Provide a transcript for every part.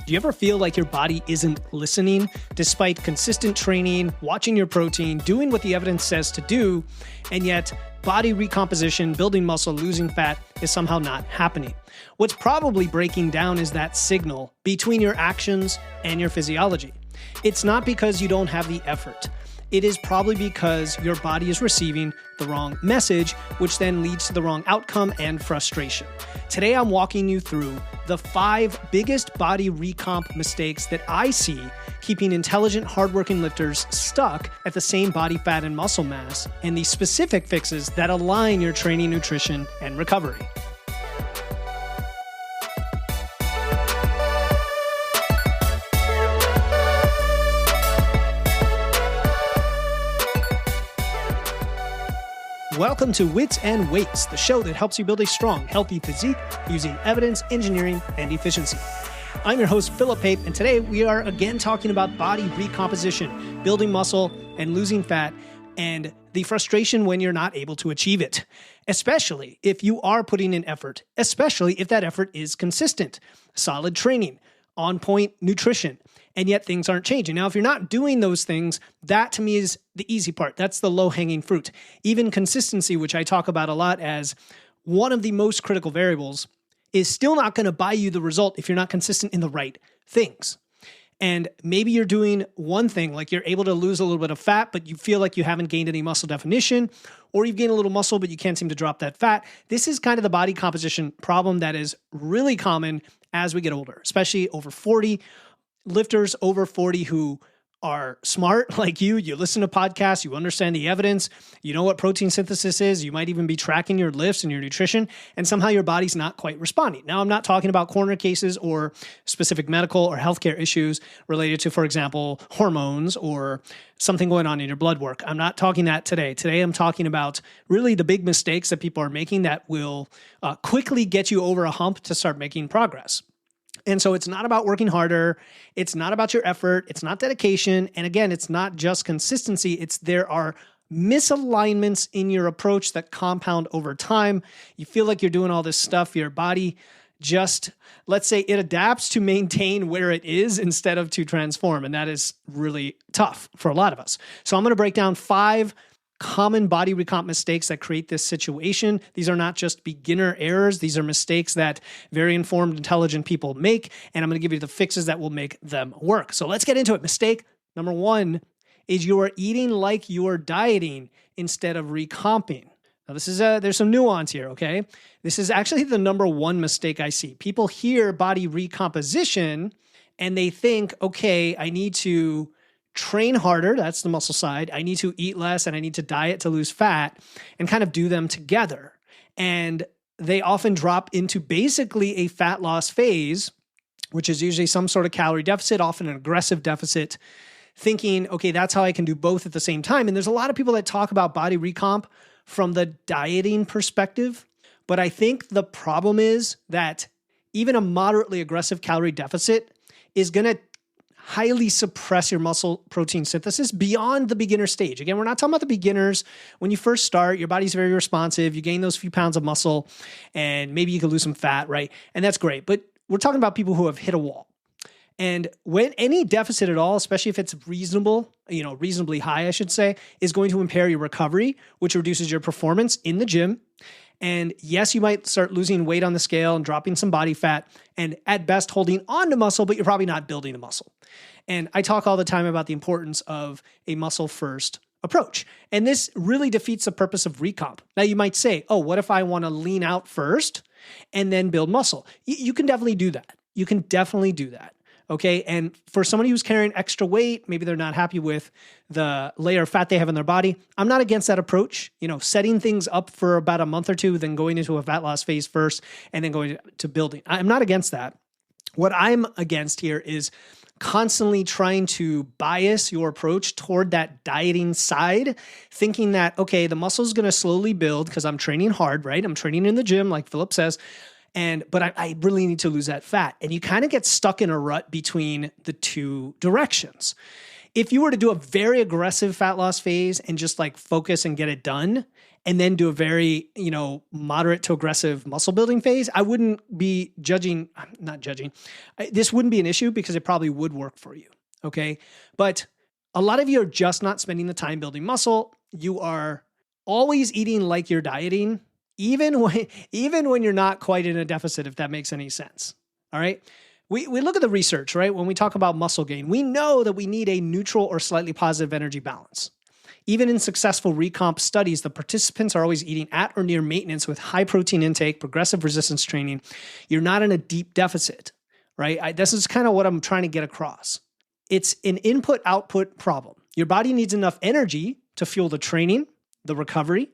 Do you ever feel like your body isn't listening despite consistent training, watching your protein, doing what the evidence says to do, and yet body recomposition, building muscle, losing fat is somehow not happening? What's probably breaking down is that signal between your actions and your physiology. It's not because you don't have the effort. It is probably because your body is receiving the wrong message, which then leads to the wrong outcome and frustration. Today, I'm walking you through the 5 biggest body recomp mistakes that I see keeping intelligent, hardworking lifters stuck at the same body fat and muscle mass, and the specific fixes that align your training, nutrition, and recovery. Welcome to Wits and Weights, the show that helps you build a strong, healthy physique using evidence, engineering, and efficiency. I'm your host, Philip Pape, and today we are again talking about body recomposition, building muscle and losing fat, and the frustration when you're not able to achieve it, especially if you are putting in effort, especially if that effort is consistent, solid training, on-point nutrition, and yet things aren't changing. Now, if you're not doing those things, that to me is the easy part. That's the low-hanging fruit. Even consistency, which I talk about a lot as one of the most critical variables, is still not going to buy you the result if you're not consistent in the right things. And maybe you're doing one thing, like you're able to lose a little bit of fat, but you feel like you haven't gained any muscle definition, or you've gained a little muscle, but you can't seem to drop that fat. This is kind of the body composition problem that is really common as we get older, especially over 40. Lifters over 40 who are smart like you listen to podcasts, you understand the evidence, you know what protein synthesis is, you might even be tracking your lifts and your nutrition, and somehow your body's not quite responding. Now, I'm not talking about corner cases or specific medical or healthcare issues related to, for example, hormones or something going on in your blood work. I'm not talking that today. Today, I'm talking about really the big mistakes that people are making that will quickly get you over a hump to start making progress. And so it's not about working harder. It's not about your effort. It's not dedication. And again, it's not just consistency. There are misalignments in your approach that compound over time. You feel like you're doing all this stuff. Your body just, let's say it adapts to maintain where it is instead of to transform. And that is really tough for a lot of us. So I'm going to break down 5 common body recomp mistakes that create this situation. These are not just beginner errors. These are mistakes that very informed, intelligent people make, and I'm going to give you the fixes that will make them work. So let's get into it. Mistake number 1 is you are eating like you are dieting instead of recomping. Now, this is there's some nuance here, okay? This is actually the number 1 mistake I see. People hear body recomposition and they think, okay, I need to train harder, that's the muscle side. I need to eat less and I need to diet to lose fat and kind of do them together. And they often drop into basically a fat loss phase, which is usually some sort of calorie deficit, often an aggressive deficit, thinking, okay, that's how I can do both at the same time. And there's a lot of people that talk about body recomp from the dieting perspective. But I think the problem is that even a moderately aggressive calorie deficit is going to highly suppress your muscle protein synthesis beyond the beginner stage. Again, we're not talking about the beginners. When you first start, your body's very responsive. You gain those few pounds of muscle and maybe you can lose some fat, right? And that's great. But we're talking about people who have hit a wall. And when any deficit at all, especially if it's reasonably high, I should say, is going to impair your recovery, which reduces your performance in the gym. And yes, you might start losing weight on the scale and dropping some body fat and at best holding on to muscle, but you're probably not building the muscle. And I talk all the time about the importance of a muscle first approach. And this really defeats the purpose of recomp. Now you might say, oh, what if I want to lean out first and then build muscle? You can definitely do that. You can definitely do that. Okay. And for somebody who's carrying extra weight, maybe they're not happy with the layer of fat they have in their body. I'm not against that approach, setting things up for about a month or 2, then going into a fat loss phase first, and then going to building. I'm not against that. What I'm against here is constantly trying to bias your approach toward that dieting side, thinking that, okay, the muscle is going to slowly build because I'm training hard, right? I'm training in the gym, like Philip says. But I really need to lose that fat. And you kind of get stuck in a rut between the 2 directions. If you were to do a very aggressive fat loss phase and just like focus and get it done, and then do a very, moderate to aggressive muscle building phase, I wouldn't be not judging. This wouldn't be an issue because it probably would work for you. Okay. But a lot of you are just not spending the time building muscle. You are always eating like you're dieting, even when you're not quite in a deficit, if that makes any sense. All right. We look at the research, right? When we talk about muscle gain, we know that we need a neutral or slightly positive energy balance. Even in successful recomp studies, the participants are always eating at or near maintenance with high protein intake, progressive resistance training. You're not in a deep deficit, right? This is kind of what I'm trying to get across. It's an input-output problem. Your body needs enough energy to fuel the training, the recovery,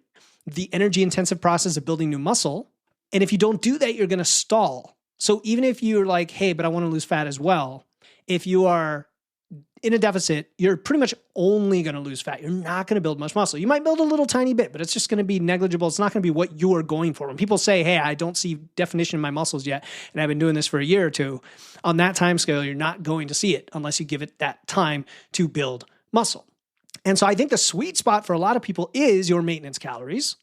the energy-intensive process of building new muscle. And if you don't do that, you're going to stall. So even if you're like, hey, but I want to lose fat as well, if you are in a deficit, you're pretty much only going to lose fat. You're not going to build much muscle. You might build a little tiny bit, but it's just going to be negligible. It's not going to be what you are going for. When people say, hey, I don't see definition in my muscles yet, and I've been doing this for a year or two, on that time scale, you're not going to see it unless you give it that time to build muscle. And so I think the sweet spot for a lot of people is your maintenance calories,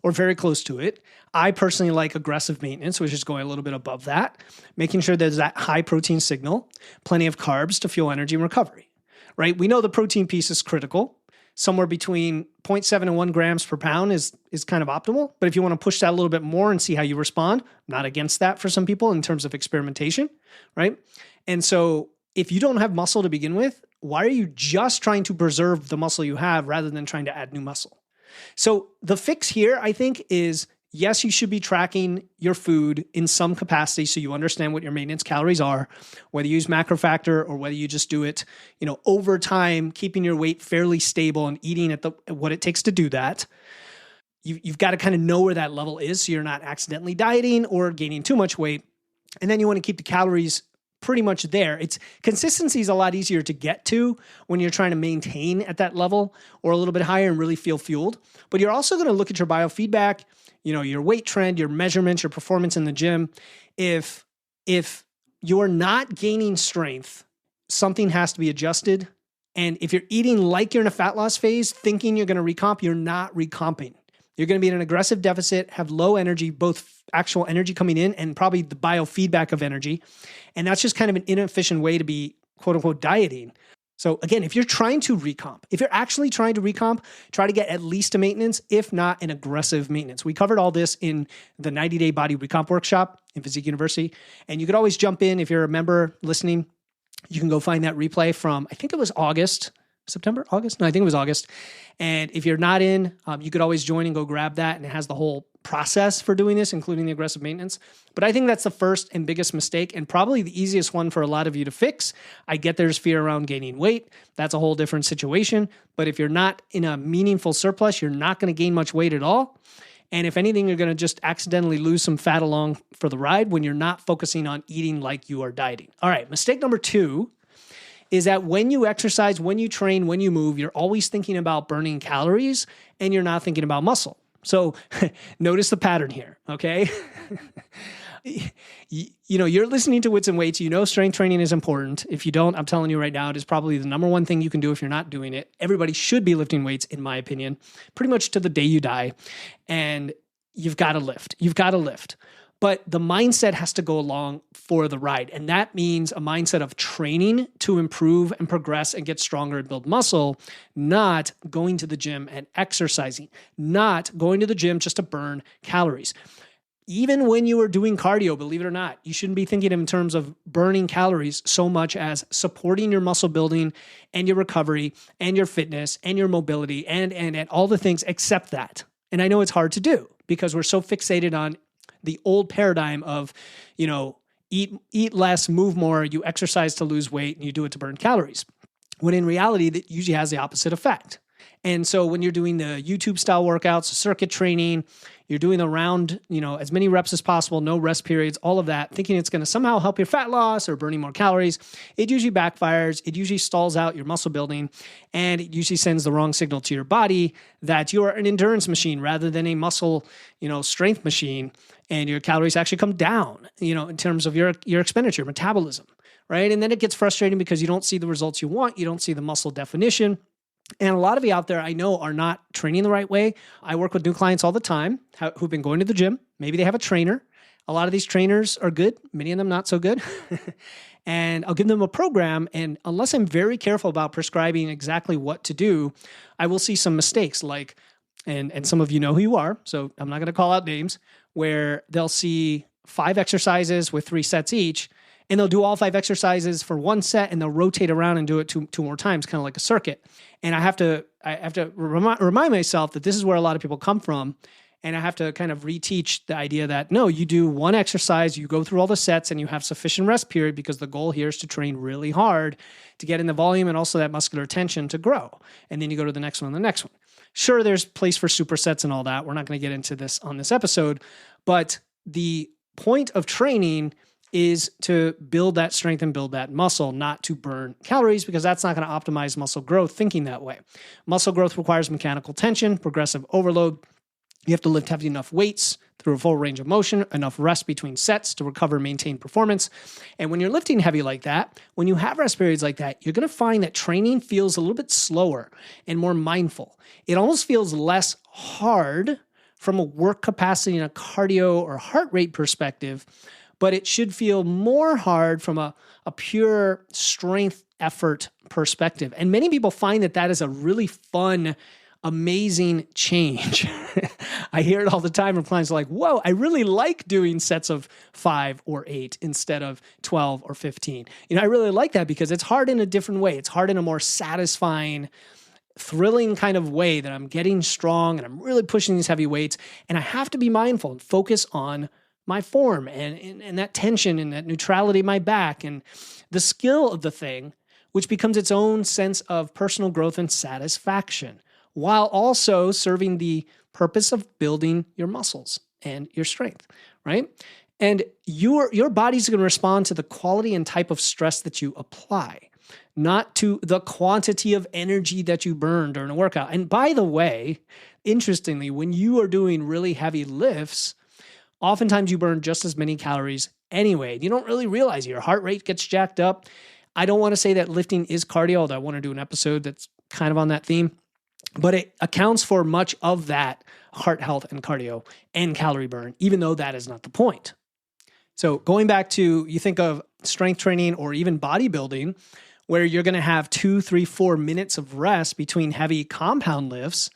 or very close to it. I personally like aggressive maintenance, which is going a little bit above that, making sure there's that high protein signal, plenty of carbs to fuel energy and recovery, right? We know the protein piece is critical. Somewhere between 0.7 and 1 grams per pound is kind of optimal. But if you want to push that a little bit more and see how you respond, not against that for some people in terms of experimentation, right? And so if you don't have muscle to begin with, why are you just trying to preserve the muscle you have rather than trying to add new muscle? So the fix here, I think, is yes, you should be tracking your food in some capacity so you understand what your maintenance calories are, whether you use MacroFactor or whether you just do it, over time, keeping your weight fairly stable and eating at what it takes to do that. You've got to kind of know where that level is so you're not accidentally dieting or gaining too much weight. And then you want to keep the calories pretty much there. Consistency is a lot easier to get to when you're trying to maintain at that level or a little bit higher and really feel fueled. But you're also going to look at your biofeedback, your weight trend, your measurements, your performance in the gym. If you're not gaining strength, something has to be adjusted. And if you're eating like you're in a fat loss phase, thinking you're going to recomp, you're not recomping. You're going to be in an aggressive deficit, have low energy, both actual energy coming in and probably the biofeedback of energy. And that's just kind of an inefficient way to be, quote unquote, dieting. So again, if you're trying to recomp, if you're actually trying to recomp, try to get at least a maintenance, if not an aggressive maintenance. We covered all this in the 90-day body recomp workshop in Physique University. And you could always jump in if you're a member listening. You can go find that replay from, I think it was September, August? No, I think it was August. And if you're not in, you could always join and go grab that. And it has the whole process for doing this, including the aggressive maintenance. But I think that's the first and biggest mistake and probably the easiest one for a lot of you to fix. I get there's fear around gaining weight. That's a whole different situation. But if you're not in a meaningful surplus, you're not going to gain much weight at all. And if anything, you're going to just accidentally lose some fat along for the ride when you're not focusing on eating like you are dieting. All right, mistake number 2 is that when you exercise, when you train, when you move, you're always thinking about burning calories and you're not thinking about muscle. So notice the pattern here, okay? You're listening to Wits and Weights. Strength training is important. If you don't, I'm telling you right now, it is probably the number one thing you can do if you're not doing it. Everybody should be lifting weights, in my opinion, pretty much to the day you die. And you've got to lift. But the mindset has to go along for the ride. And that means a mindset of training to improve and progress and get stronger and build muscle, not going to the gym and exercising, not going to the gym just to burn calories. Even when you are doing cardio, believe it or not, you shouldn't be thinking in terms of burning calories so much as supporting your muscle building and your recovery and your fitness and your mobility and all the things except that. And I know it's hard to do because we're so fixated on the old paradigm of, eat less, move more, you exercise to lose weight, and you do it to burn calories. When in reality, that usually has the opposite effect. And so when you're doing the YouTube style workouts, circuit training, you're doing the round, as many reps as possible, no rest periods, all of that, thinking it's going to somehow help your fat loss or burning more calories, it usually backfires. It usually stalls out your muscle building, and it usually sends the wrong signal to your body that you are an endurance machine rather than a muscle, strength machine, and your calories actually come down, in terms of your expenditure, metabolism, right? And then it gets frustrating because you don't see the results you want. You don't see the muscle definition. And a lot of you out there I know are not training the right way. I work with new clients all the time who've been going to the gym. Maybe they have a trainer. A lot of these trainers are good, many of them not so good. And I'll give them a program. And unless I'm very careful about prescribing exactly what to do, I will see some mistakes like, and some of you know who you are, so I'm not going to call out names, where they'll see 5 exercises with 3 sets each, and they'll do all 5 exercises for 1 set, and they'll rotate around and do it two more times, kind of like a circuit. And I have to remind myself that this is where a lot of people come from. And I have to kind of reteach the idea that, no, you do 1 exercise, you go through all the sets, and you have sufficient rest period, because the goal here is to train really hard to get in the volume and also that muscular tension to grow. And then you go to the next one and the next one. Sure, there's place for supersets and all that. We're not going to get into this on this episode. But the point of training is to build that strength and build that muscle, not to burn calories, because that's not going to optimize muscle growth thinking that way. Muscle growth requires mechanical tension, progressive overload. You have to lift heavy enough weights through a full range of motion, enough rest between sets to recover and maintain performance. And when you're lifting heavy like that, when you have rest periods like that, you're going to find that training feels a little bit slower and more mindful. It almost feels less hard from a work capacity and a cardio or heart rate perspective, but it should feel more hard from a pure strength effort perspective. And many people find that that is a really fun, amazing change. I hear it all the time from clients like, whoa, I really like doing sets of 5 or 8 instead of 12 or 15. I really like that because it's hard in a different way. It's hard in a more satisfying, thrilling kind of way that I'm getting strong and I'm really pushing these heavy weights. And I have to be mindful and focus on my form and that tension and that neutrality of my back and the skill of the thing, which becomes its own sense of personal growth and satisfaction, while also serving the purpose of building your muscles and your strength, right? And your body's going to respond to the quality and type of stress that you apply, not to the quantity of energy that you burn during a workout. And by the way, interestingly, when you are doing really heavy lifts, oftentimes you burn just as many calories anyway. You don't really realize your heart rate gets jacked up. I don't want to say that lifting is cardio, although I want to do an episode that's kind of on that theme. But it accounts for much of that heart health and cardio and calorie burn, even though that is not the point. So going back to, you think of strength training or even bodybuilding, where you're going to have 2, 3, 4 minutes of rest between heavy compound lifts,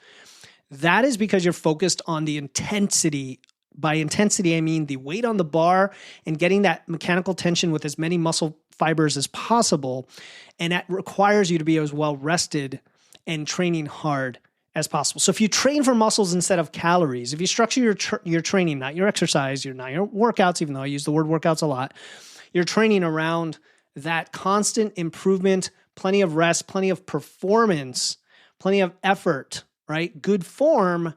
that is because you're focused on the intensity. By intensity, I mean the weight on the bar and getting that mechanical tension with as many muscle fibers as possible. And that requires you to be as well rested and training hard as possible. So if you train for muscles instead of calories, if you structure your training, not your exercise, not your workouts, even though I use the word workouts a lot, you're training around that constant improvement, plenty of rest, plenty of performance, plenty of effort, right? Good form,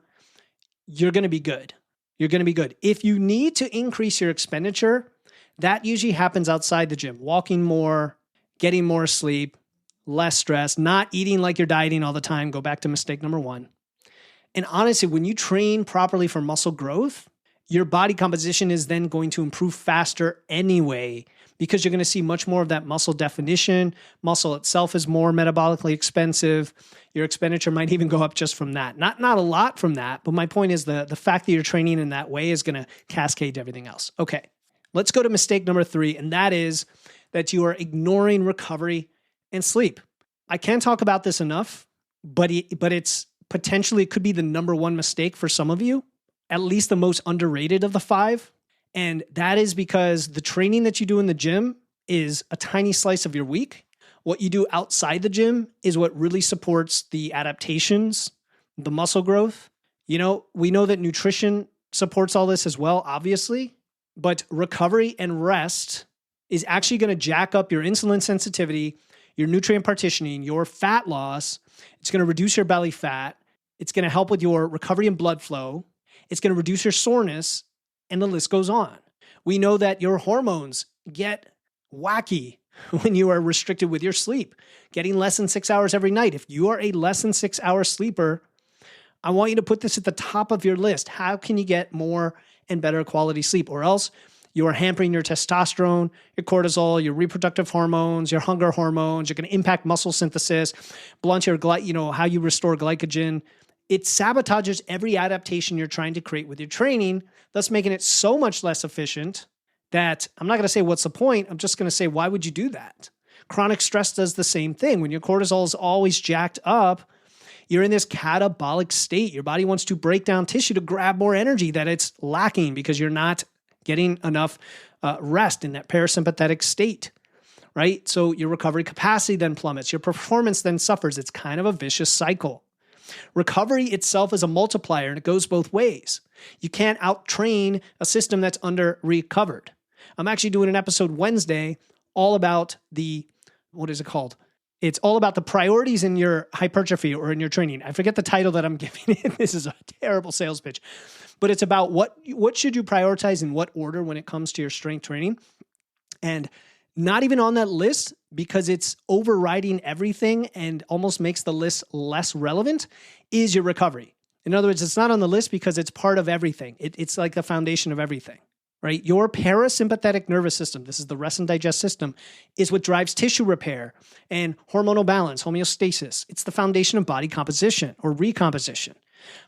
you're going to be good. You're going to be good. If you need to increase your expenditure, that usually happens outside the gym. Walking more, getting more sleep, less stress, not eating like you're dieting all the time. Go back to mistake number 1. And honestly, when you train properly for muscle growth, your body composition is then going to improve faster anyway, because you're going to see much more of that muscle definition. Muscle itself is more metabolically expensive. Your expenditure might even go up just from that. Not a lot from that, but my point is the fact that you're training in that way is going to cascade to everything else. Okay, let's go to mistake number 3, and that is that you are ignoring recovery and sleep. I can't talk about this enough, but it's potentially, it could be the number 1 mistake for some of you, at least the most underrated of the 5. And that is because the training that you do in the gym is a tiny slice of your week. What you do outside the gym is what really supports the adaptations, the muscle growth. We know that nutrition supports all this as well, obviously, but recovery and rest is actually going to jack up your insulin sensitivity, your nutrient partitioning, your fat loss. It's going to reduce your belly fat. It's going to help with your recovery and blood flow. It's going to reduce your soreness, and the list goes on. We know that your hormones get wacky when you are restricted with your sleep, getting less than 6 hours every night. If you are a less than 6 hour sleeper, I want you to put this at the top of your list. How can you get more and better quality sleep? Or else You're hampering your testosterone, your cortisol, your reproductive hormones, your hunger hormones. You're going to impact muscle synthesis, blunt your how you restore glycogen. It sabotages every adaptation you're trying to create with your training, thus making it so much less efficient that I'm not going to say what's the point. I'm just going to say, why would you do that? Chronic stress does the same thing. When your cortisol is always jacked up, you're in this catabolic state. Your body wants to break down tissue to grab more energy that it's lacking because you're not getting enough rest in that parasympathetic state, right? So your recovery capacity then plummets. Your performance then suffers. It's kind of a vicious cycle. Recovery itself is a multiplier, and it goes both ways. You can't out-train a system that's under-recovered. I'm actually doing an episode Wednesday all about what is it called? It's all about the priorities in your hypertrophy or in your training. I forget the title that I'm giving it. This is a terrible sales pitch. But it's about what should you prioritize in what order when it comes to your strength training. And not even on that list, because it's overriding everything and almost makes the list less relevant, is your recovery. In other words, it's not on the list because it's part of everything. It's like the foundation of everything, right? Your parasympathetic nervous system, this is the rest and digest system, is what drives tissue repair and hormonal balance, homeostasis. It's the foundation of body composition or recomposition.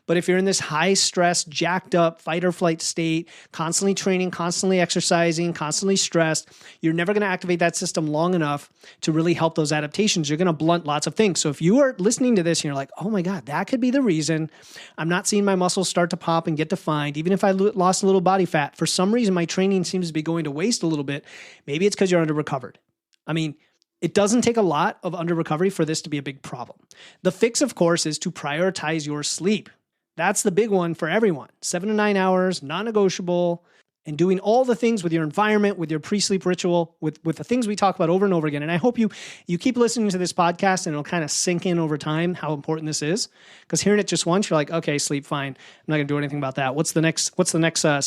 But if you're in this high stress, jacked up fight or flight state, constantly training, constantly exercising, constantly stressed, you're never going to activate that system long enough to really help those adaptations. You're going to blunt lots of things. So if you are listening to this and you're like, oh my God, that could be the reason I'm not seeing my muscles start to pop and get defined, even if I lost a little body fat, for some reason my training seems to be going to waste a little bit. Maybe it's because you're under recovered. I mean, it doesn't take a lot of under recovery for this to be a big problem. The fix, of course, is to prioritize your sleep. That's the big one for everyone. 7 to 9 hours, non-negotiable, and doing all the things with your environment, with your pre-sleep ritual, with the things we talk about over and over again. And I hope you keep listening to this podcast and it'll kind of sink in over time how important this is. Because hearing it just once, you're like, okay, sleep, fine. I'm not going to do anything about that. What's the next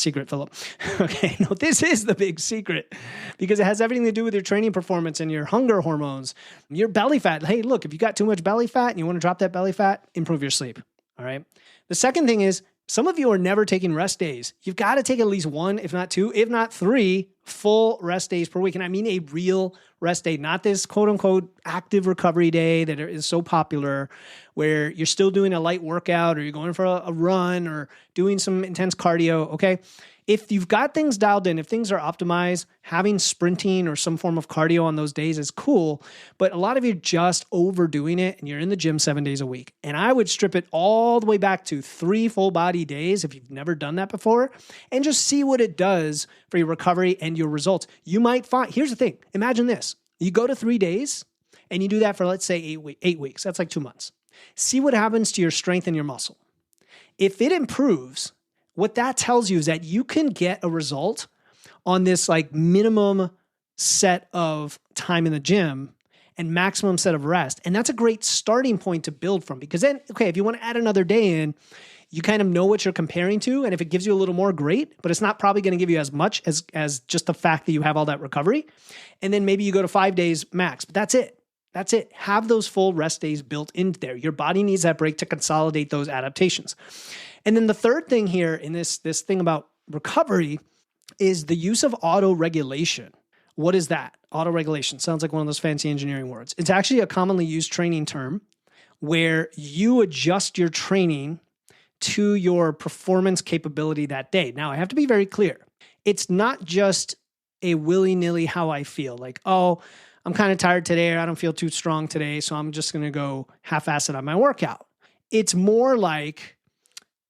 secret, Philip? Okay, no, this is the big secret because it has everything to do with your training performance and your hunger hormones, your belly fat. Hey, look, if you got too much belly fat and you want to drop that belly fat, improve your sleep. All right. The second thing is, some of you are never taking rest days. You've got to take at least 1, if not 2, if not 3 full rest days per week. And I mean a real rest day, not this quote unquote active recovery day that is so popular where you're still doing a light workout or you're going for a run or doing some intense cardio. Okay. If you've got things dialed in, if things are optimized, having sprinting or some form of cardio on those days is cool, but a lot of you are just overdoing it and you're in the gym 7 days a week. And I would strip it all the way back to 3 full body days if you've never done that before and just see what it does for your recovery and your results. You might find, here's the thing, imagine this. You go to 3 days and you do that for, let's say 8 weeks. That's like 2 months. See what happens to your strength and your muscle. If it improves, what that tells you is that you can get a result on this like minimum set of time in the gym and maximum set of rest. And that's a great starting point to build from because then, okay, if you want to add another day in, you kind of know what you're comparing to. And if it gives you a little more, great, but it's not probably going to give you as much as just the fact that you have all that recovery. And then maybe you go to 5 days max, but that's it. That's it. Have those full rest days built into there. Your body needs that break to consolidate those adaptations. And then the third thing here in this thing about recovery is the use of auto-regulation. What is that? Auto-regulation sounds like one of those fancy engineering words. It's actually a commonly used training term where you adjust your training to your performance capability that day. Now, I have to be very clear. It's not just a willy-nilly how I feel. Like, oh, I'm kind of tired today or I don't feel too strong today, so I'm just going to go half-assed on my workout. It's more like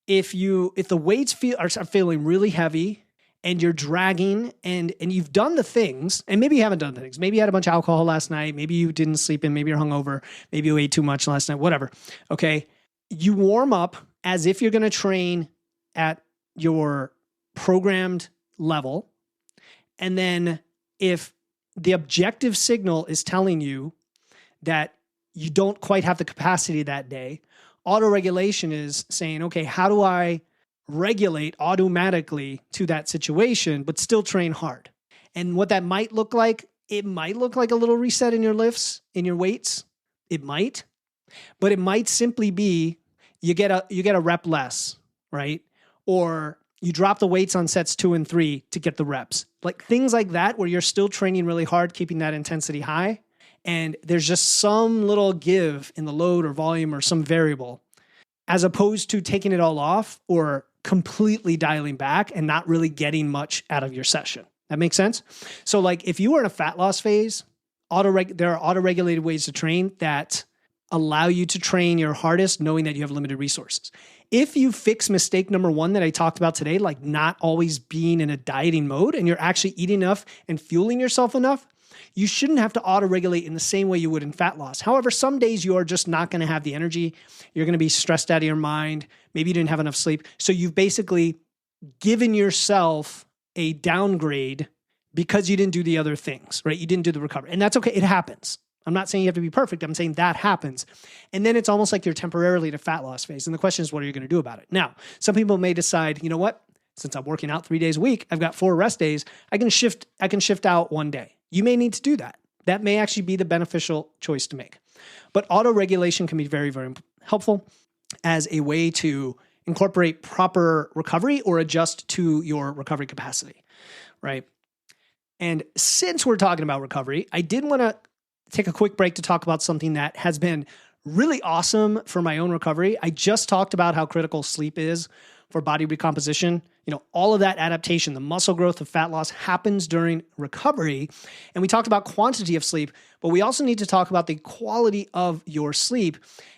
if the weights are feeling really heavy and you're dragging and you've done the things, and maybe you haven't done the things. Maybe you had a bunch of alcohol last night. Maybe you didn't sleep in. Maybe you're hungover. Maybe you ate too much last night, whatever. Okay. You warm up as if you're going to train at your programmed level. And then if the objective signal is telling you that you don't quite have the capacity that day, auto-regulation is saying, okay, how do I regulate automatically to that situation, but still train hard? And what that might look like, it might look like a little reset in your lifts, in your weights. It might, but it might simply be you get a rep less, right? Or you drop the weights on sets 2 and 3 to get the reps. Like things like that, where you're still training really hard, keeping that intensity high, and there's just some little give in the load or volume or some variable, as opposed to taking it all off or completely dialing back and not really getting much out of your session. That makes sense? So like if you are in a fat loss phase, there are auto-regulated ways to train that allow you to train your hardest knowing that you have limited resources. If you fix mistake number one that I talked about today, like not always being in a dieting mode and you're actually eating enough and fueling yourself enough, you shouldn't have to auto-regulate in the same way you would in fat loss. However, some days you are just not going to have the energy. You're going to be stressed out of your mind. Maybe you didn't have enough sleep. So you've basically given yourself a downgrade because you didn't do the other things, right? You didn't do the recovery. And that's okay. It happens. I'm not saying you have to be perfect. I'm saying that happens. And then it's almost like you're temporarily in a fat loss phase. And the question is, what are you going to do about it? Now, some people may decide, you know what? Since I'm working out 3 days a week, I've got 4 rest days. I can shift out one day. You may need to do that. That may actually be the beneficial choice to make. But auto-regulation can be very, very helpful as a way to incorporate proper recovery or adjust to your recovery capacity, right? And since we're talking about recovery, I did want to take a quick break to talk about something that has been really awesome for my own recovery. I just talked about how critical sleep is for body recomposition. You know, all of that adaptation, the muscle growth, the fat loss happens during recovery. And we talked about quantity of sleep, but we also need to talk about the quality of your sleep.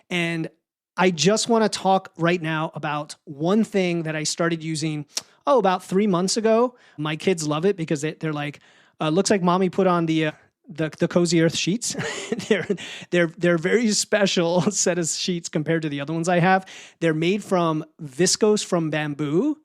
And I just want to talk right now about one thing that I started using, about 3 months ago. My kids love it because they're like, looks like mommy put on the Cozy Earth sheets. they're very special set of sheets compared to the other ones I have. They're made from viscose from bamboo,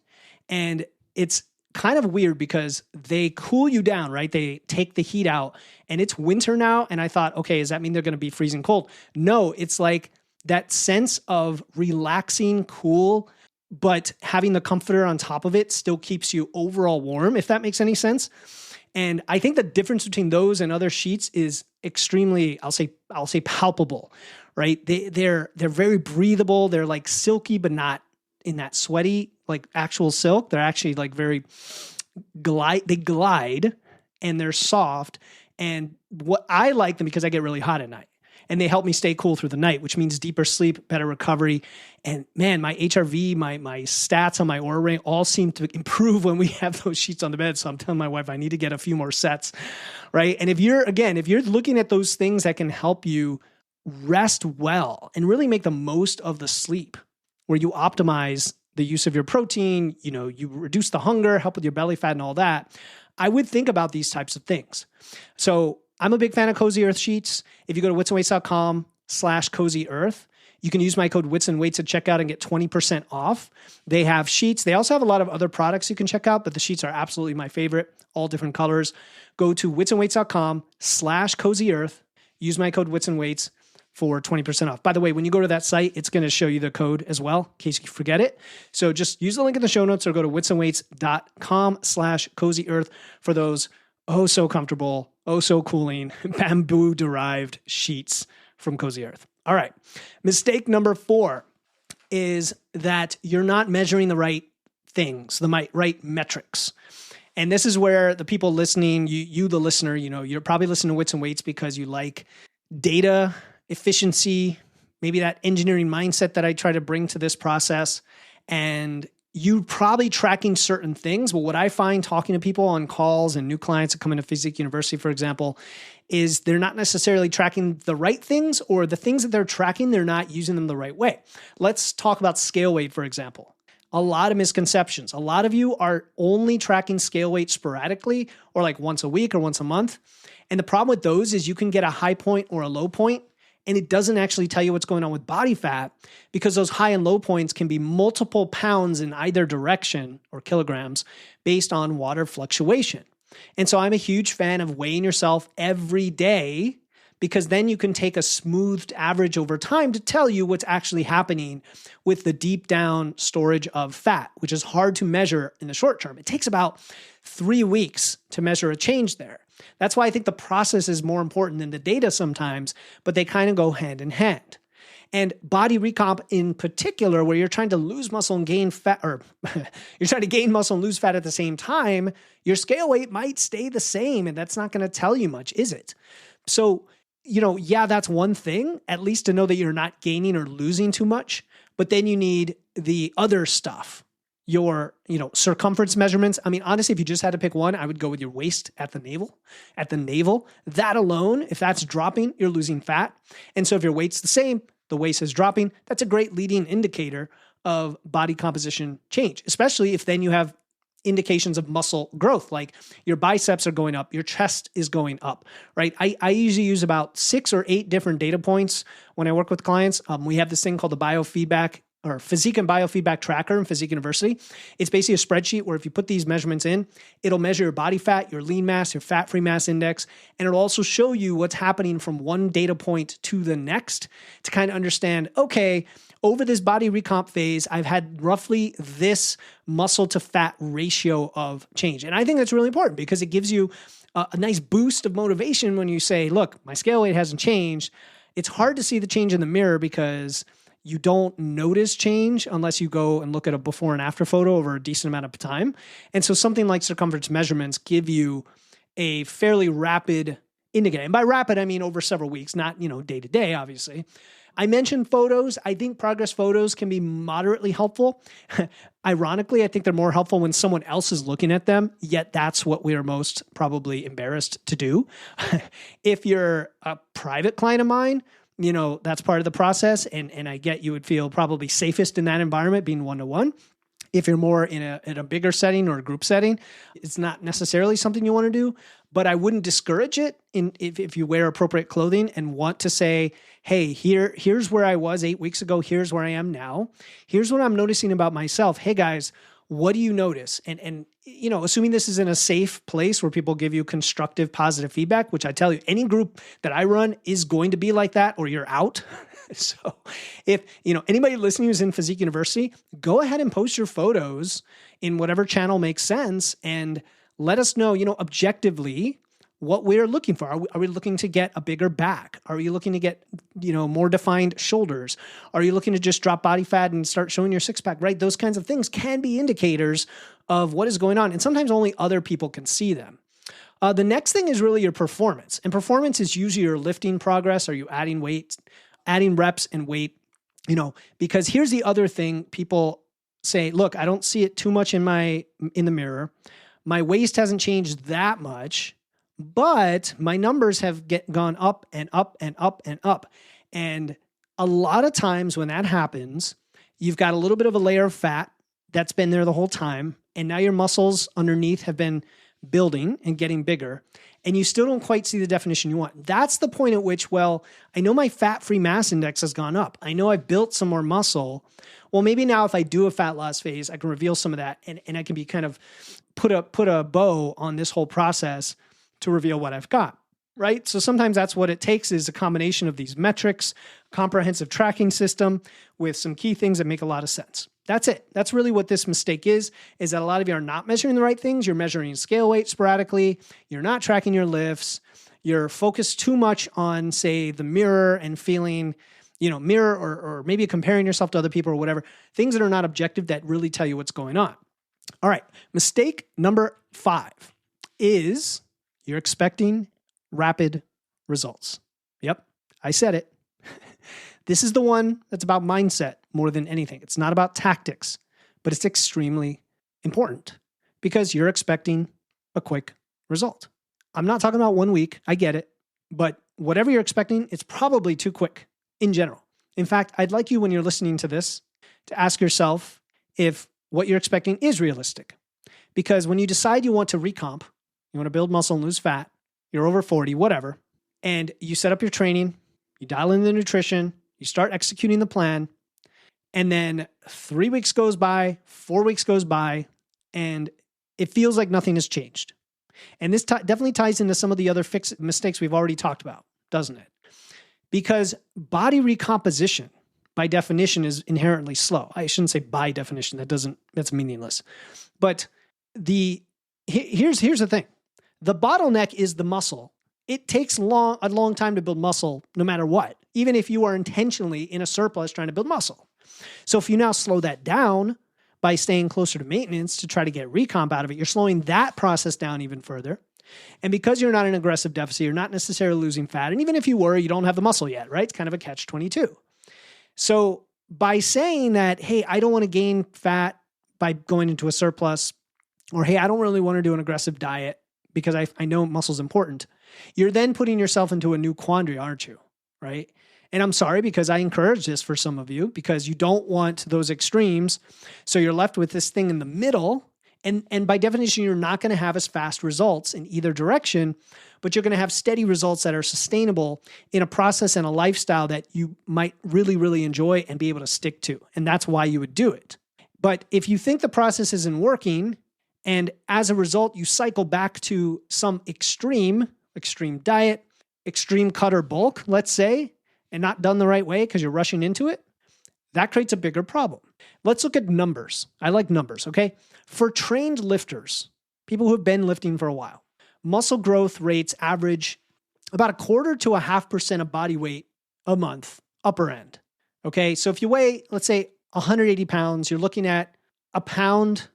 and it's kind of weird because they cool you down, right? They take the heat out, and it's winter now. And I thought, okay, does that mean they're going to be freezing cold? No, it's like that sense of relaxing, cool, but having the comforter on top of it still keeps you overall warm, if that makes any sense. And I think the difference between those and other sheets is extremely, I'll say palpable, right? They're very breathable. They're like silky, but not in that sweaty, like actual silk. They're actually like they glide and they're soft. And what I like them because I get really hot at night. And they help me stay cool through the night, which means deeper sleep, better recovery. And man, my HRV, my stats on my Oura Ring all seem to improve when we have those sheets on the bed. So I'm telling my wife I need to get a few more sets, right? And if you're looking at those things that can help you rest well and really make the most of the sleep, where you optimize the use of your protein, you reduce the hunger, help with your belly fat and all that, I would think about these types of things. So I'm a big fan of Cozy Earth sheets. If you go to witsandweights.com/Cozy Earth, you can use my code WITSandWeights at checkout and get 20% off. They have sheets. They also have a lot of other products you can check out, but the sheets are absolutely my favorite, all different colors. Go to witsandweights.com/Cozy Earth. Use my code WITSandWeights for 20% off. By the way, when you go to that site, it's going to show you the code as well, in case you forget it. So just use the link in the show notes or go to witsandweights.com/Cozy Earth for those so comfortable, so cooling, bamboo-derived sheets from Cozy Earth. All right. Mistake number 4 is that you're not measuring the right things, the right metrics. And this is where the people listening, you the listener, you're probably listening to Wits and Weights because you like data, efficiency, maybe that engineering mindset that I try to bring to this process. And you probably tracking certain things, but what I find talking to people on calls and new clients that come into Physique University, for example, is they're not necessarily tracking the right things, or the things that they're tracking, they're not using them the right way. Let's talk about scale weight, for example. A lot of misconceptions. A lot of you are only tracking scale weight sporadically or like once a week or once a month. And the problem with those is you can get a high point or a low point, and it doesn't actually tell you what's going on with body fat, because those high and low points can be multiple pounds in either direction or kilograms based on water fluctuation. And so I'm a huge fan of weighing yourself every day, because then you can take a smoothed average over time to tell you what's actually happening with the deep down storage of fat, which is hard to measure in the short term. It takes about 3 weeks to measure a change there. That's why I think the process is more important than the data sometimes, but they kind of go hand in hand. And body recomp in particular, where you're trying to lose muscle and gain fat, or you're trying to gain muscle and lose fat at the same time, your scale weight might stay the same. And that's not going to tell you much, is it? So, yeah, that's one thing, at least to know that you're not gaining or losing too much. But then you need the other stuff, your, circumference measurements. I mean, honestly, if you just had to pick one, I would go with your waist at the navel. At the navel, that alone, if that's dropping, you're losing fat. And so if your weight's the same, the waist is dropping, that's a great leading indicator of body composition change, especially if then you have indications of muscle growth, like your biceps are going up, your chest is going up, right? I usually use about 6 or 8 different data points when I work with clients. We have this thing called the biofeedback or Physique and Biofeedback Tracker in Physique University. It's basically a spreadsheet where if you put these measurements in, it'll measure your body fat, your lean mass, your fat-free mass index, and it'll also show you what's happening from one data point to the next to kind of understand, okay, over this body recomp phase, I've had roughly this muscle to fat ratio of change. And I think that's really important because it gives you a nice boost of motivation when you say, look, my scale weight hasn't changed. It's hard to see the change in the mirror because you don't notice change unless you go and look at a before and after photo over a decent amount of time. And so something like circumference measurements give you a fairly rapid indicator. And by rapid, I mean over several weeks, not, day to day, obviously. I mentioned photos. I think progress photos can be moderately helpful. Ironically, I think they're more helpful when someone else is looking at them, yet that's what we are most probably embarrassed to do. If you're a private client of mine, that's part of the process. And I get you would feel probably safest in that environment being one-to-one. If you're more in a bigger setting or a group setting, it's not necessarily something you want to do, but I wouldn't discourage it if you wear appropriate clothing and want to say, hey, here's where I was 8 weeks ago. Here's where I am now. Here's what I'm noticing about myself. Hey guys, what do you notice? And assuming this is in a safe place where people give you constructive, positive feedback, which I tell you, any group that I run is going to be like that or you're out. So if, anybody listening who's in Physique University, go ahead and post your photos in whatever channel makes sense and let us know, objectively what we're looking for. Are we looking to get a bigger back? Are you looking to get, more defined shoulders? Are you looking to just drop body fat and start showing your six pack, right? Those kinds of things can be indicators of what is going on. And sometimes only other people can see them. The next thing is really your performance. And performance is usually your lifting progress. Are you adding weight, adding reps and weight? Because here's the other thing people say, look, I don't see it too much in the mirror. My waist hasn't changed that much, but my numbers have gone up and up and up and up. And a lot of times when that happens, you've got a little bit of a layer of fat that's been there the whole time. And now your muscles underneath have been building and getting bigger. And you still don't quite see the definition you want. That's the point at which, well, I know my fat-free mass index has gone up. I know I've built some more muscle. Well, maybe now if I do a fat loss phase, I can reveal some of that and I can be kind of put a bow on this whole process to reveal what I've got, right? So sometimes that's what it takes is a combination of these metrics, comprehensive tracking system with some key things that make a lot of sense. That's it. That's really what this mistake is that a lot of you are not measuring the right things. You're measuring scale weight sporadically. You're not tracking your lifts. You're focused too much on, say, the mirror and feeling, mirror or maybe comparing yourself to other people or whatever, things that are not objective that really tell you what's going on. All right. Mistake number 5 is you're expecting rapid results. Yep. I said it. This is the one that's about mindset more than anything. It's not about tactics, but it's extremely important because you're expecting a quick result. I'm not talking about 1 week. I get it. But whatever you're expecting, it's probably too quick in general. In fact, I'd like you when you're listening to this to ask yourself if what you're expecting is realistic. Because when you decide you want to recomp, you want to build muscle and lose fat, you're over 40, whatever, and you set up your training, you dial in the nutrition, you start executing the plan, and then 3 weeks goes by, 4 weeks goes by, and it feels like nothing has changed. And this definitely ties into some of the other mistakes we've already talked about, doesn't it? Because body recomposition, by definition, is inherently slow. I shouldn't say by definition. That's meaningless. But here's the thing. The bottleneck is the muscle it takes a long time to build muscle no matter what, even if you are intentionally in a surplus trying to build muscle. So if you now slow that down by staying closer to maintenance to try to get recomp out of it, you're slowing that process down even further. And because you're not in aggressive deficit, you're not necessarily losing fat. And even if you were, you don't have the muscle yet, right? It's kind of a catch-22. So by saying that, hey, I don't want to gain fat by going into a surplus, or hey, I don't really want to do an aggressive diet because I know muscle is important, you're then putting yourself into a new quandary, aren't you? Right? And I'm sorry because I encourage this for some of you because you don't want those extremes. So you're left with this thing in the middle. And by definition, you're not going to have as fast results in either direction, but you're going to have steady results that are sustainable in a process and a lifestyle that you might really, really enjoy and be able to stick to. And that's why you would do it. But if you think the process isn't working, and as a result, you cycle back to some extreme diet, extreme cut or bulk, let's say, and not done the right way because you're rushing into it, that creates a bigger problem. Let's look at numbers. I like numbers, okay? For trained lifters, people who have been lifting for a while, muscle growth rates average about 1/4 to 1/2% of body weight a month, upper end, okay? So if you weigh, let's say, 180 pounds, you're looking at a pound,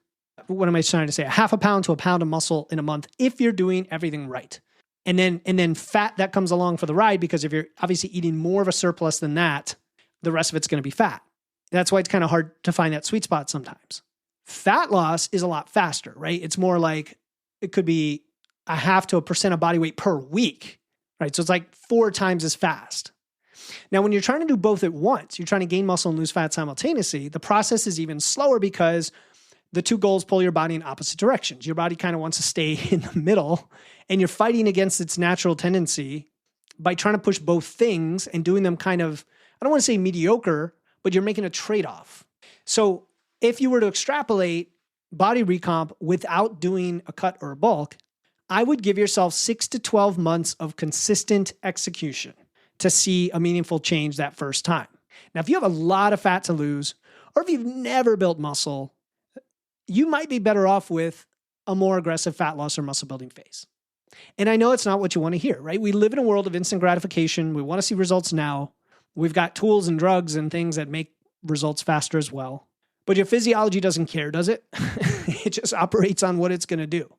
what am I trying to say? 1/2 pound to a pound of muscle in a month if you're doing everything right. And then fat that comes along for the ride, because if you're obviously eating more of a surplus than that, the rest of it's going to be fat. That's why it's kind of hard to find that sweet spot sometimes. Fat loss is a lot faster, right? It's more like it could be 1/2 to 1% of body weight per week, right? So it's like 4 times as fast. Now, when you're trying to do both at once, you're trying to gain muscle and lose fat simultaneously, the process is even slower because the two goals pull your body in opposite directions. Your body kind of wants to stay in the middle, and you're fighting against its natural tendency by trying to push both things and doing them kind of, I don't want to say mediocre, but you're making a trade-off. So if you were to extrapolate body recomp without doing a cut or a bulk, I would give yourself 6 to 12 months of consistent execution to see a meaningful change that first time. Now, if you have a lot of fat to lose, or if you've never built muscle, you might be better off with a more aggressive fat loss or muscle building phase. And I know it's not what you want to hear, right? We live in a world of instant gratification. We want to see results now. We've got tools and drugs and things that make results faster as well. But your physiology doesn't care, does it? It just operates on what it's going to do.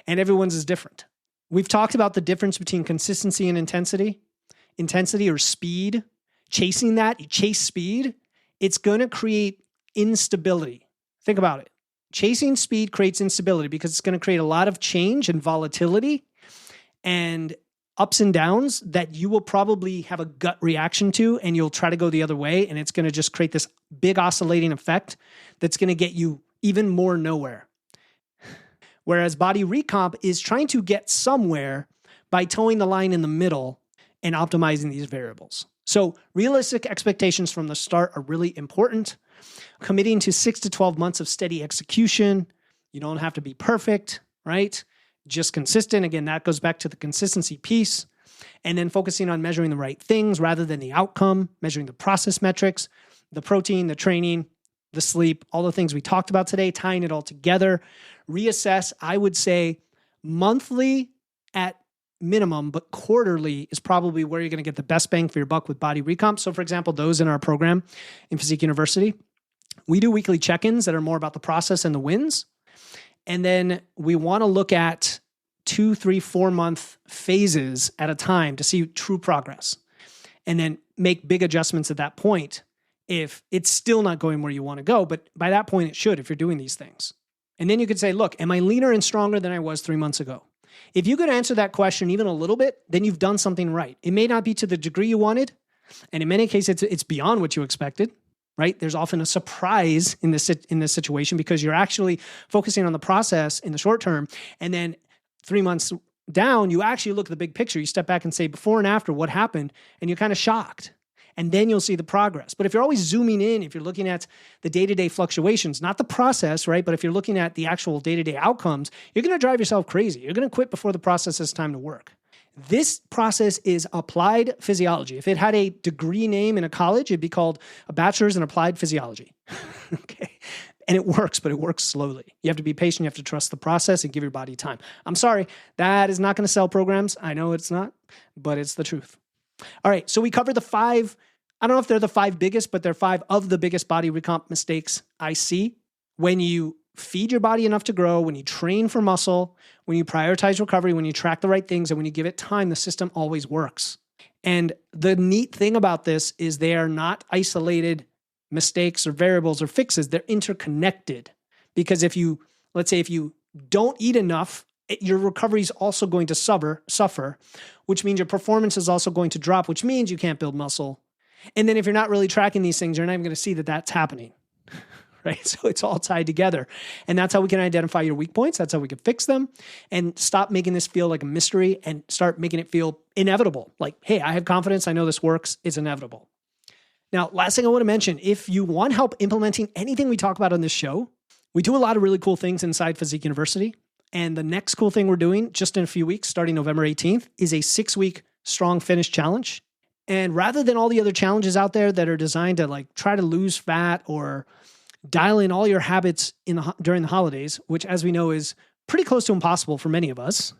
And everyone's is different. We've talked about the difference between consistency and intensity. Intensity or speed. Chasing that, you chase speed, it's going to create instability. Think about it. Chasing speed creates instability because it's going to create a lot of change and volatility and ups and downs that you will probably have a gut reaction to, and you'll try to go the other way, and it's going to just create this big oscillating effect that's going to get you even more nowhere. Whereas body recomp is trying to get somewhere by towing the line in the middle and optimizing these variables. So realistic expectations from the start are really important. Committing to 6 to 12 months of steady execution. You don't have to be perfect, right? Just consistent. Again, that goes back to the consistency piece. And then focusing on measuring the right things rather than the outcome, measuring the process metrics, the protein, the training, the sleep, all the things we talked about today, tying it all together. Reassess, I would say monthly at minimum, but quarterly is probably where you're going to get the best bang for your buck with body recomp. So for example, those in our program in Physique University, we do weekly check-ins that are more about the process and the wins. And then we want to look at 2, 3, 4 month phases at a time to see true progress. And then make big adjustments at that point if it's still not going where you want to go. But by that point, it should if you're doing these things. And then you could say, look, am I leaner and stronger than I was 3 months ago? If you could answer that question even a little bit, then you've done something right. It may not be to the degree you wanted, and in many cases, it's beyond what you expected, right? There's often a surprise in this situation because you're actually focusing on the process in the short term, and then 3 months down, you actually look at the big picture. You step back and say, before and after, what happened? And you're kind of shocked. And then you'll see the progress. But if you're always zooming in, if you're looking at the day-to-day fluctuations, not the process, right? But if you're looking at the actual day-to-day outcomes, you're going to drive yourself crazy. You're going to quit before the process has time to work. This process is applied physiology. If it had a degree name in a college, it'd be called a bachelor's in applied physiology. Okay. And it works, but it works slowly. You have to be patient. You have to trust the process and give your body time. I'm sorry, that is not going to sell programs. I know it's not, but it's the truth. All right, so we covered the 5, I don't know if they're the 5 biggest, but they're 5 of the biggest body recomp mistakes I see when you feed your body enough to grow, when you train for muscle, when you prioritize recovery, when you track the right things, and when you give it time, the system always works. And the neat thing about this is they are not isolated mistakes or variables or fixes. They're interconnected, because let's say if you don't eat enough, your recovery is also going to suffer, which means your performance is also going to drop, which means you can't build muscle. And then if you're not really tracking these things, you're not even going to see that that's happening, right? So it's all tied together. And that's how we can identify your weak points. That's how we can fix them and stop making this feel like a mystery and start making it feel inevitable. Like, hey, I have confidence. I know this works. It's inevitable. Now, last thing I want to mention, if you want help implementing anything we talk about on this show, we do a lot of really cool things inside Physique University. And the next cool thing we're doing just in a few weeks, starting November 18th, is a 6-week strong finish challenge. And rather than all the other challenges out there that are designed to try to lose fat or dial in all your habits during the holidays, which as we know is pretty close to impossible for many of us,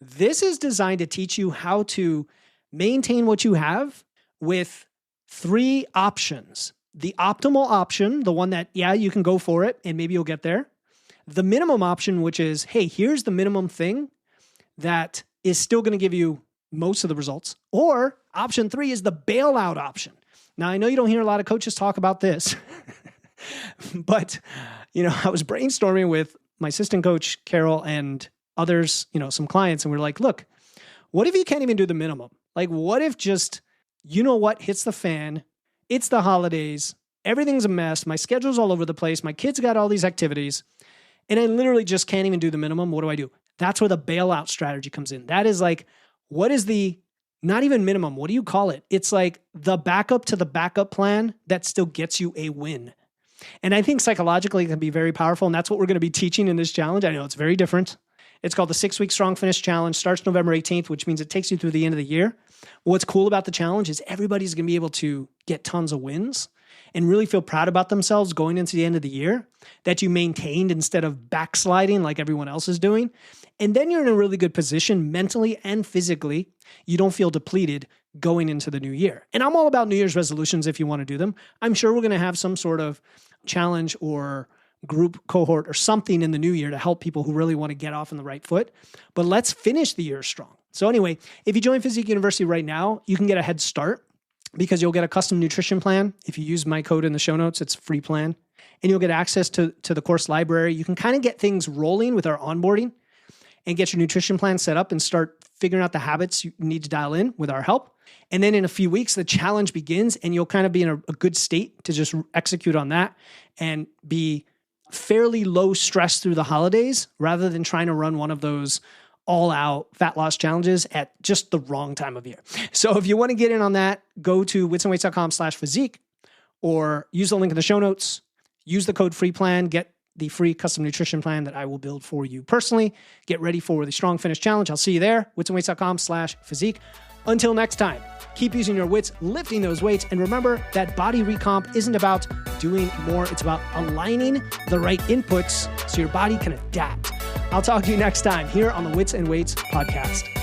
this is designed to teach you how to maintain what you have with 3 options. The optimal option, the one that, you can go for it and maybe you'll get there. The minimum option, which is, hey, here's the minimum thing that is still going to give you most of the results. Or option 3 is the bailout option. Now, I know you don't hear a lot of coaches talk about this, but, I was brainstorming with my assistant coach, Carol, and others, some clients, and we're like, look, what if you can't even do the minimum? What if just, hits the fan? It's the holidays. Everything's a mess. My schedule's all over the place. My kids got all these activities, and I literally just can't even do the minimum. What do I do? That's where the bailout strategy comes in. That is what is the, not even minimum, what do you call it? It's the backup to the backup plan that still gets you a win. And I think psychologically it can be very powerful, and that's what we're going to be teaching in this challenge. I know it's very different. It's called the 6-week Strong Finish Challenge. Starts November 18th, which means it takes you through the end of the year. What's cool about the challenge is everybody's going to be able to get tons of wins and really feel proud about themselves going into the end of the year that you maintained instead of backsliding like everyone else is doing. And then you're in a really good position mentally and physically. You don't feel depleted going into the new year. And I'm all about New Year's resolutions if you want to do them. I'm sure we're going to have some sort of challenge or group cohort or something in the new year to help people who really want to get off on the right foot. But let's finish the year strong. So anyway, if you join Physique University right now, you can get a head start because you'll get a custom nutrition plan. If you use my code in the show notes, it's a free plan. And you'll get access to the course library. You can kind of get things rolling with our onboarding and get your nutrition plan set up and start figuring out the habits you need to dial in with our help. And then in a few weeks, the challenge begins and you'll kind of be in a good state to just execute on that and be fairly low stress through the holidays rather than trying to run one of those all-out fat loss challenges at just the wrong time of year. So if you want to get in on that, go to witsandweights.com/physique or use the link in the show notes. Use the code FREEPLAN, get the free custom nutrition plan that I will build for you personally. Get ready for the Strong Finish Challenge. I'll see you there, witsandweights.com/physique. Until next time, keep using your wits, lifting those weights, and remember that body recomp isn't about doing more. It's about aligning the right inputs so your body can adapt. I'll talk to you next time here on the Wits and Weights podcast.